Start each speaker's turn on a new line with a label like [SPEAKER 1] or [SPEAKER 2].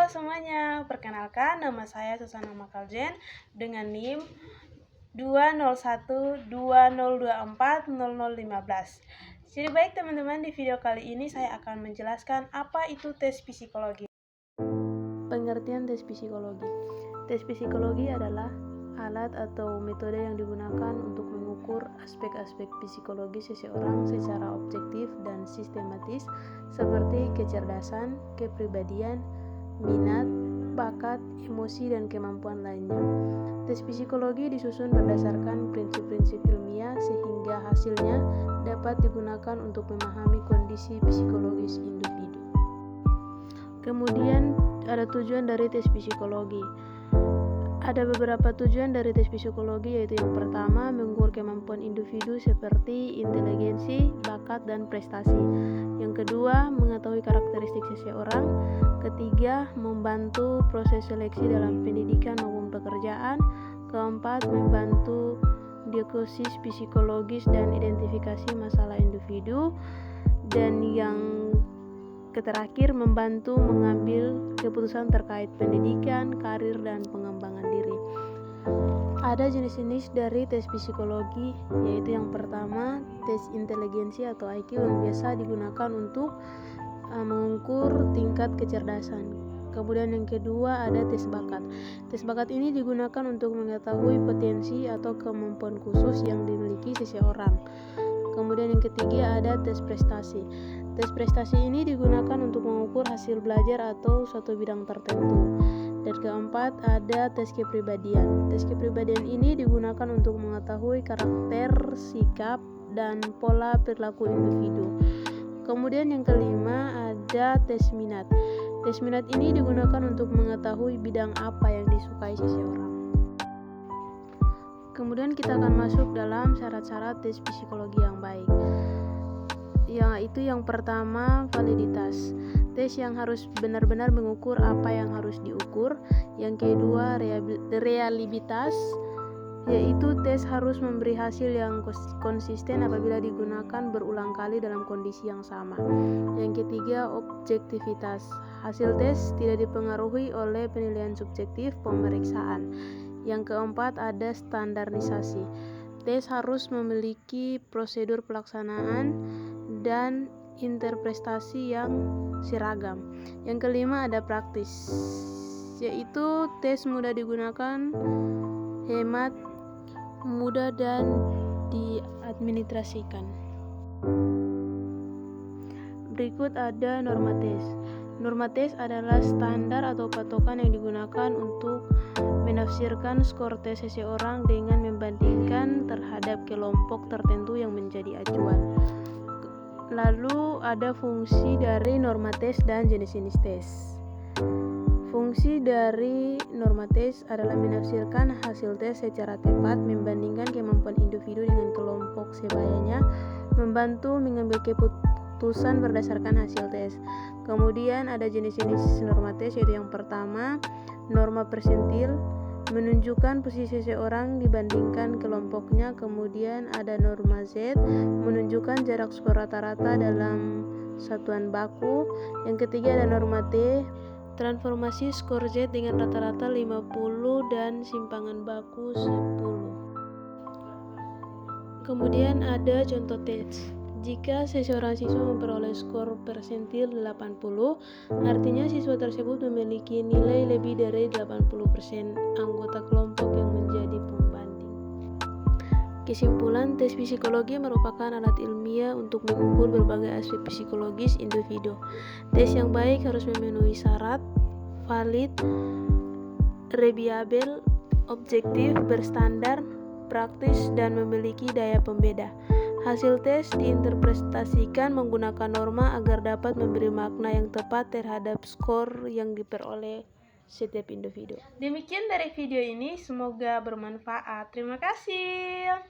[SPEAKER 1] Halo semuanya, perkenalkan nama saya Susana Makaljen dengan NIM 20120240015. Jadi baik teman-teman, di video kali ini saya akan menjelaskan apa itu tes psikologi. Pengertian tes psikologi. Tes psikologi adalah alat atau metode yang digunakan untuk mengukur aspek-aspek psikologi seseorang secara objektif dan sistematis seperti kecerdasan, kepribadian, minat, bakat, emosi, dan kemampuan lainnya. Tes psikologi disusun berdasarkan prinsip-prinsip ilmiah sehingga hasilnya dapat digunakan untuk memahami kondisi psikologis individu. Kemudian ada tujuan dari tes psikologi. Ada beberapa tujuan dari tes psikologi, yaitu yang pertama, mengukur kemampuan individu seperti inteligensi, bakat, dan prestasi. Yang kedua, mengetahui karakteristik seseorang. Ketiga, membantu proses seleksi dalam pendidikan maupun pekerjaan. Keempat, membantu diagnosis psikologis dan identifikasi masalah individu. Dan yang terakhir, membantu mengambil keputusan terkait pendidikan, karir, dan pengembangan diri. Ada jenis-jenis dari tes psikologi, yaitu yang pertama, tes inteligensi atau IQ yang biasa digunakan untuk mengukur tingkat kecerdasan. Kemudian yang kedua ada tes bakat. Tes bakat ini digunakan untuk mengetahui potensi atau kemampuan khusus yang dimiliki seseorang. Kemudian yang ketiga ada tes prestasi. Tes prestasi ini digunakan untuk mengukur hasil belajar atau suatu bidang tertentu. Dan keempat ada tes kepribadian. Tes kepribadian ini digunakan untuk mengetahui karakter, sikap, dan pola perilaku individu. Kemudian yang kelima ada tes minat. Tes minat ini digunakan untuk mengetahui bidang apa yang disukai seseorang. Kemudian kita akan masuk dalam syarat-syarat tes psikologi yang baik. Yaitu yang pertama, validitas. Tes yang harus benar-benar mengukur apa yang harus diukur. Yang kedua, reliabilitas, yaitu tes harus memberi hasil yang konsisten apabila digunakan berulang kali dalam kondisi yang sama. Yang ketiga, objektivitas. Hasil tes tidak dipengaruhi oleh penilaian subjektif pemeriksaan. Yang keempat ada standarisasi. Tes harus memiliki prosedur pelaksanaan dan interpretasi yang seragam. Yang kelima ada praktis, yaitu tes mudah digunakan, hemat, mudah, dan diadministrasikan. Berikut ada norma tes. Norma tes adalah standar atau patokan yang digunakan untuk menafsirkan skor tes seseorang dengan membandingkan terhadap kelompok tertentu yang menjadi acuan. Lalu ada fungsi dari norma tes dan jenis-jenis tes. Fungsi dari norma tes adalah menafsirkan hasil tes secara tepat, membandingkan kemampuan individu dengan kelompok sebayanya, membantu mengambil keputusan berdasarkan hasil tes. Kemudian ada jenis-jenis norma tes, yaitu yang pertama, norma persentil, menunjukkan posisi seseorang dibandingkan kelompoknya. Kemudian ada norma Z, menunjukkan jarak skor rata-rata dalam satuan baku. Yang ketiga ada norma T, transformasi skor Z dengan rata-rata 50 dan simpangan baku 10. Kemudian ada contoh tes. Jika seseorang siswa memperoleh skor persentil 80, artinya siswa tersebut memiliki nilai lebih dari 80% anggota kelompok yang menjadi pembanding. Kesimpulan, tes psikologi merupakan alat ilmiah untuk mengukur berbagai aspek psikologis individu. Tes yang baik harus memenuhi syarat, valid, reliable, objektif, berstandar, praktis, dan memiliki daya pembeda. Hasil tes diinterpretasikan menggunakan norma agar dapat memberi makna yang tepat terhadap skor yang diperoleh setiap individu. Demikian dari video ini, semoga bermanfaat. Terima kasih.